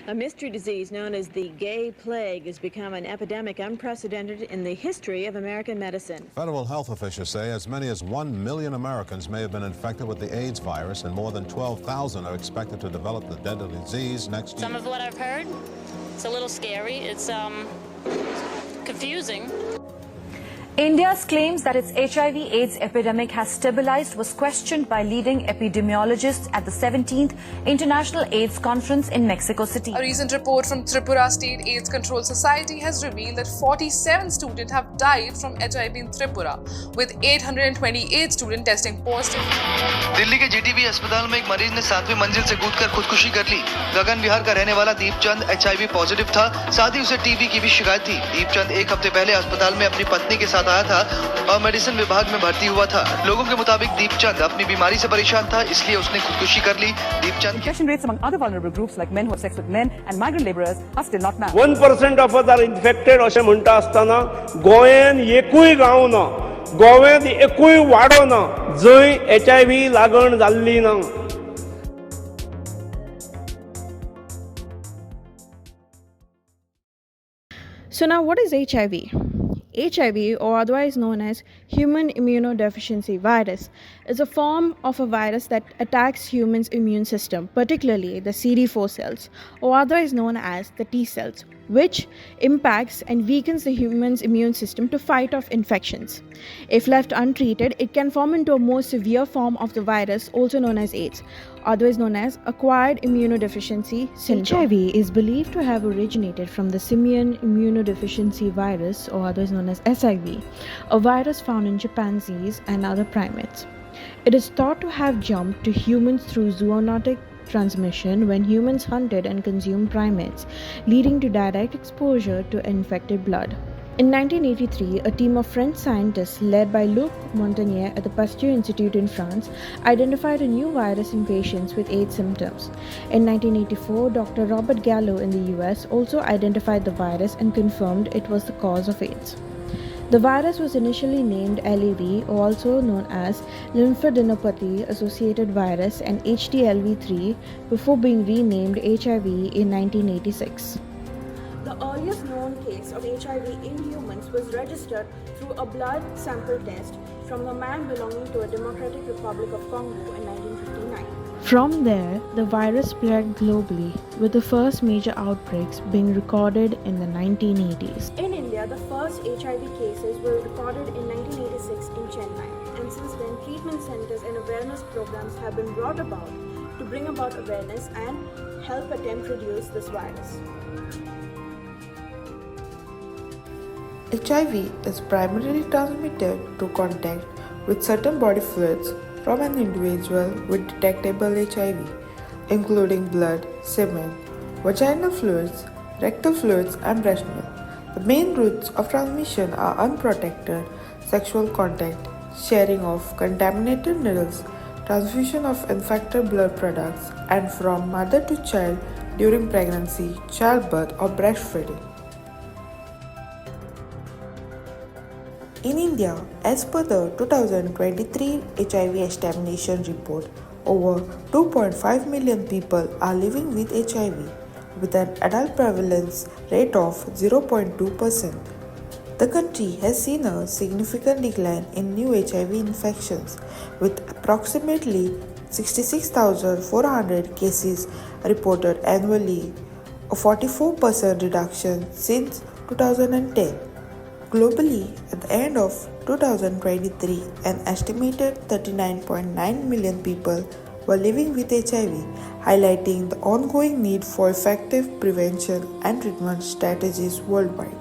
A mystery disease known as the gay plague has become an epidemic unprecedented in the history of American medicine. Federal health officials say as many as 1 million Americans may have been infected with the AIDS virus, and more than 12,000 are expected to develop the deadly disease next year. Some of what I've heard, it's a little scary. It's confusing. India's claims that its HIV/AIDS epidemic has stabilized was questioned by leading epidemiologists at the 17th International AIDS Conference in Mexico City. A recent report from Tripura State AIDS Control Society has revealed that 47 students have died from HIV in Tripura, with 828 students testing positive. Delhi के GTB अस्पताल में एक मरीज ने 7वीं मंजिल से कूदकर खुदकुशी कर ली। गगन विहार का रहने वाला दीपचंद HIV पॉजिटिव था, साथ ही उसे टीबी की भी शिकायत थी। दीपचंद एक हफ्ते पहले अस्पताल में अपनी पत्नी के साथ आया था और मेडिसिन विभाग में भर्ती हुआ था। लोगों के मुताबिक दीपचंद अपनी बीमारी से परेशान था, इसलिए उसने खुदकुशी कर ली। Deepchand Infection rates among other vulnerable groups like men who have sex with men and migrant laborers are still not mapped. 1% of us are infected अशें म्हणटा आसतना गोंयांत एकूय गांव ना, गोव्यांत एकूय वाडो ना जंय HIV लागण जाल्ली ना. So now what is HIV? HIV, or otherwise known as human immunodeficiency virus, is a form of a virus that attacks humans' immune system, particularly the CD4 cells, or otherwise known as the T cells, which impacts and weakens the human's immune system to fight off infections. If left untreated, it can form into a more severe form of the virus, also known as AIDS, otherwise known as acquired immunodeficiency syndrome. HIV is believed to have originated from the simian immunodeficiency virus, or otherwise known as SIV, a virus found in chimpanzees and other primates. It is thought to have jumped to humans through zoonotic transmission when humans hunted and consumed primates, leading to direct exposure to infected blood. In 1983, a team of French scientists led by Luc Montagnier at the Pasteur Institute in France identified a new virus in patients with AIDS symptoms. In 1984, Dr. Robert Gallo in the US also identified the virus and confirmed it was the cause of AIDS. The virus was initially named LAV, also known as lymphadenopathy associated virus, and HTLV3 before being renamed HIV in 1986. The earliest known case of HIV in humans was registered through a blood sample test from a man belonging to a Democratic Republic of Congo in 1959. From there, the virus spread globally, with the first major outbreaks being recorded in the 1980s. In India, the first HIV cases were recorded in 1986 in Chennai, and since then, treatment centers and awareness programs have been brought about to bring about awareness and help attempt reduce this virus. HIV is primarily transmitted through contact with certain body fluids from an individual with detectable HIV, including blood, semen, vaginal fluids, rectal fluids, and breast milk. The main routes of transmission are unprotected sexual contact, sharing of contaminated needles, transfusion of infected blood products, and from mother to child during pregnancy, childbirth, or breastfeeding. In India, as per the 2023 HIV examination report, over 2.5 million people are living with HIV, with an adult prevalence rate of 0.2%. The country has seen a significant decline in new HIV infections, with approximately 66,400 cases reported annually, a 44% reduction since 2010. Globally, at the end of 2023, an estimated 39.9 million people were living with HIV, highlighting the ongoing need for effective prevention and treatment strategies worldwide.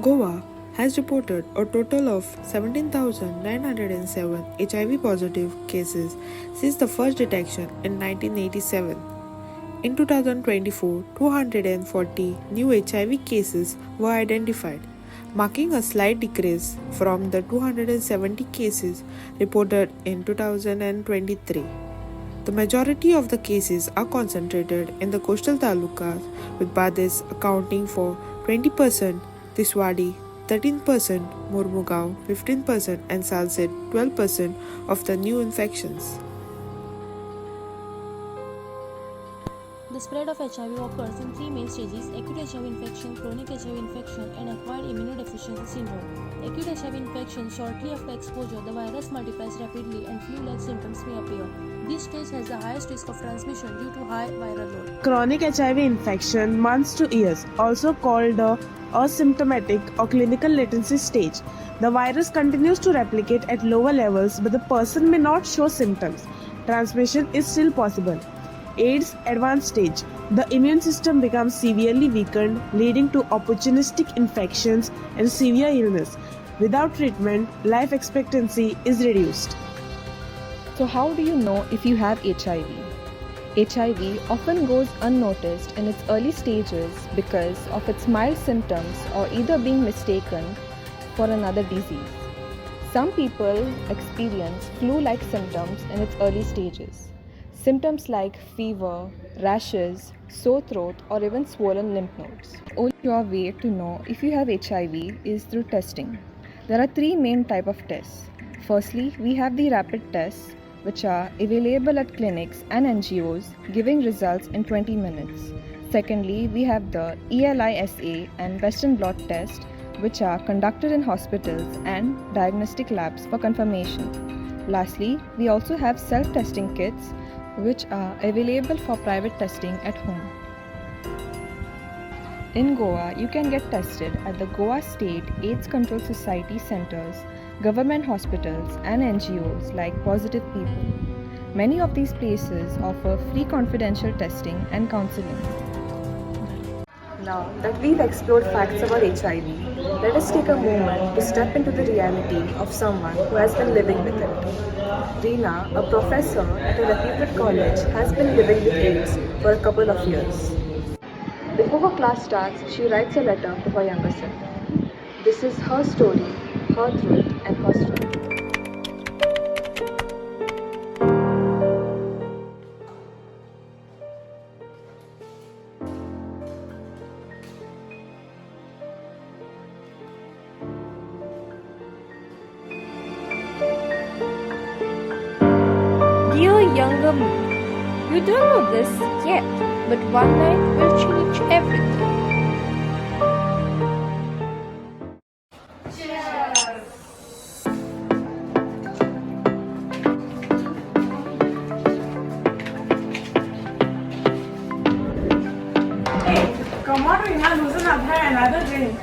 Goa has reported a total of 17,907 HIV-positive cases since the first detection in 1987. In 2024, 240 new HIV cases were identified, marking a slight decrease from the 270 cases reported in 2023. The majority of the cases are concentrated in the coastal talukas, with Bades accounting for 20%, Tiswadi 13%, Murmugaon 15%, and Salsette 12% of the new infections. The spread of HIV occurs in three main stages: acute HIV infection, chronic HIV infection, and acquired immunodeficiency syndrome. Acute HIV infection: shortly after exposure, the virus multiplies rapidly and flu-like symptoms may appear. This stage has the highest risk of transmission due to high viral load. Chronic HIV infection, months to years, also called the asymptomatic or clinical latency stage. The virus continues to replicate at lower levels, but the person may not show symptoms. Transmission is still possible. AIDS advanced stage. The immune system becomes severely weakened, leading to opportunistic infections and severe illness. Without treatment, life expectancy is reduced. So how do you know if you have HIV? HIV often goes unnoticed in its early stages because of its mild symptoms or either being mistaken for another disease. Some people experience flu-like symptoms in its early stages. Symptoms like fever, rashes, sore throat, or even swollen lymph nodes. The only sure way to know if you have HIV is through testing. There are three main types of tests. Firstly, we have the rapid tests, which are available at clinics and NGOs, giving results in 20 minutes. Secondly, we have the ELISA and Western blot test, which are conducted in hospitals and diagnostic labs for confirmation. Lastly, we also have self-testing kits, which are available for private testing at home. In Goa, you can get tested at the Goa State AIDS Control Society centers, government hospitals, and NGOs like Positive People. Many of these places offer free confidential testing and counseling. Now that we've explored facts about HIV, let us take a moment to step into the reality of someone who has been living with it. Reena, a professor at a reputed college, has been living with AIDS for a couple of years. Before her class starts, she writes a letter to her younger self. This is her story, her truth, and her struggle. Dear younger me, you don't know this yet, but one night will change everything. Come on, Reena, loosen up, another drink.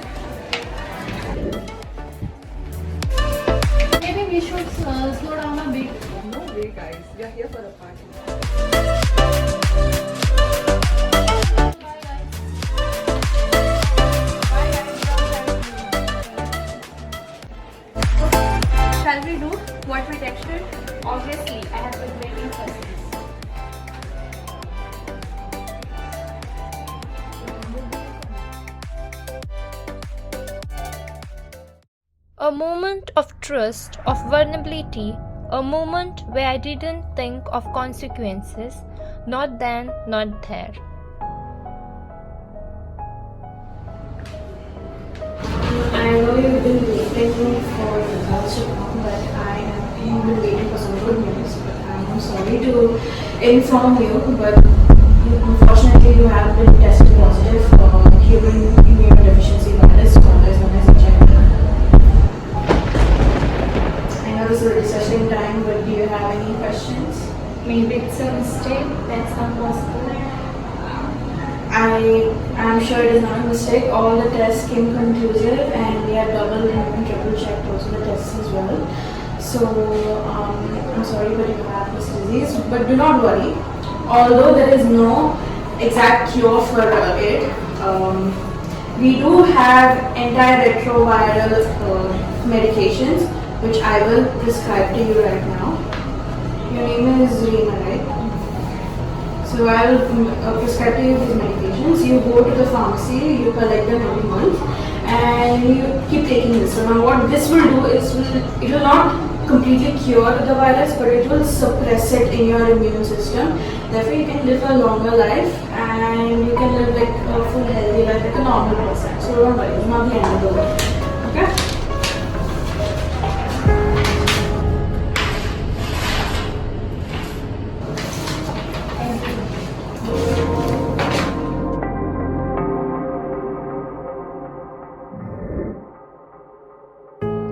Maybe we should slow down a bit. No way, guys. We are here for a party. Shall we do what we texted? Obviously, I have been waiting for this. A moment of trust, of vulnerability, a moment where I didn't think of consequences, not then, not there. I know you've been waiting for the results to come, but have been waiting for some good news. But I'm sorry to inform you, but unfortunately you have been tested positive for human immunodeficiency virus, otherwise known as HIV. I know this is a researching time, but do you have any questions? Maybe it's a mistake, that's not possible. I am sure it is not a mistake. All the tests came conclusive and we have double and triple checked also the tests as well. So I'm sorry, but you have this disease. But do not worry. Although there is no exact cure for it, we do have antiretroviral medications which I will prescribe to you right now. Your name is Reena, right? So I will prescribe to you these medications. You go to the pharmacy, you collect them every month, and you keep taking this. So now what this will do is, it will not completely cure the virus, but it will suppress it in your immune system. Therefore, you can live a longer life and you can live like a full healthy life like a normal person. So don't worry, it's not the end of the world. Okay?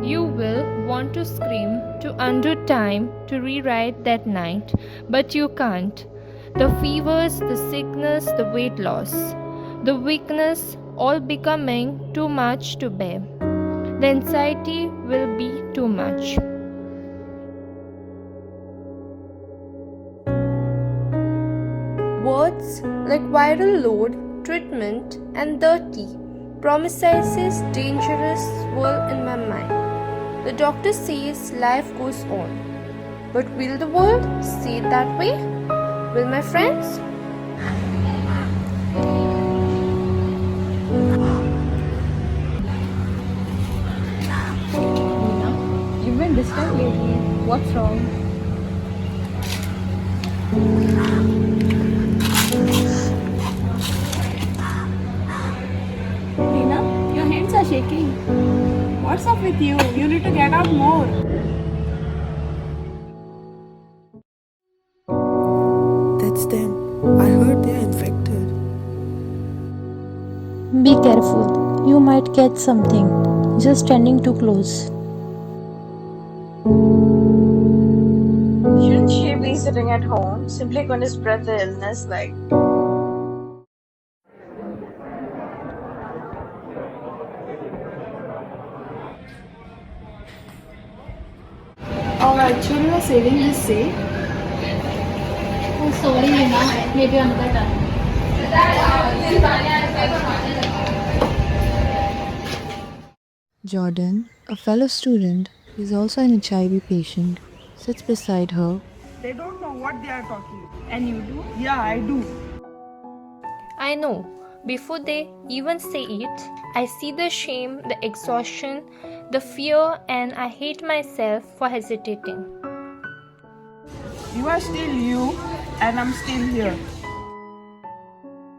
You will want to scream, to undo time, to rewrite that night, but you can't. The fevers, the sickness, the weight loss, the weakness, all becoming too much to bear. The anxiety will be too much. Words like viral load, treatment, and dirty promises dangerous swirl in my mind. The doctor says life goes on. But will the world see it that way? Will my friends? You've been distant lately. What's wrong? Reena, your hands are shaking. What's up with you? You need to get out more. That's them. I heard they're infected. Be careful. You might catch something. Just standing too close. Shouldn't she be sitting at home, simply going to spread the illness like? Alright, children are saving this safe. Oh, sorry, Reena. Maybe another time. Jordan, a fellow student, is also an HIV patient, sits beside her. They don't know what they are talking. And you do? Yeah, I do. I know. Before they even say it, I see the shame, the exhaustion, the fear, and I hate myself for hesitating. You are still you, and I'm still here.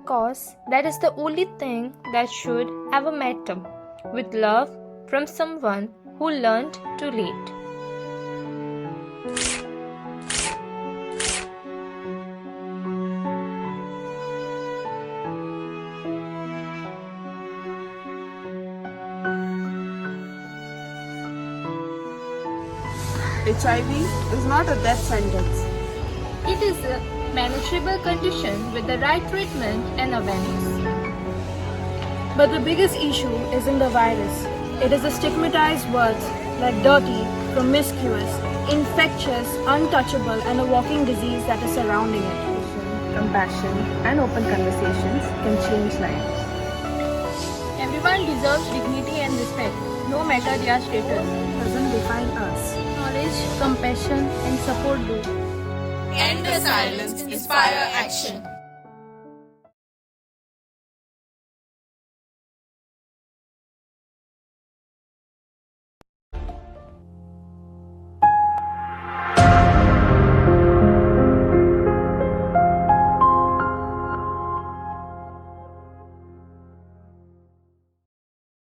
Because that is the only thing that should ever matter. With love from someone who learned too late. HIV is not a death sentence. It is a manageable condition with the right treatment and awareness. But the biggest issue isn't the virus. It is the stigmatized words like dirty, promiscuous, infectious, untouchable, and a walking disease that is surrounding it. Compassion and open conversations can change lives. Everyone deserves dignity and respect, no matter their status. Doesn't define us. Knowledge, compassion, and support do. End the silence, inspire action.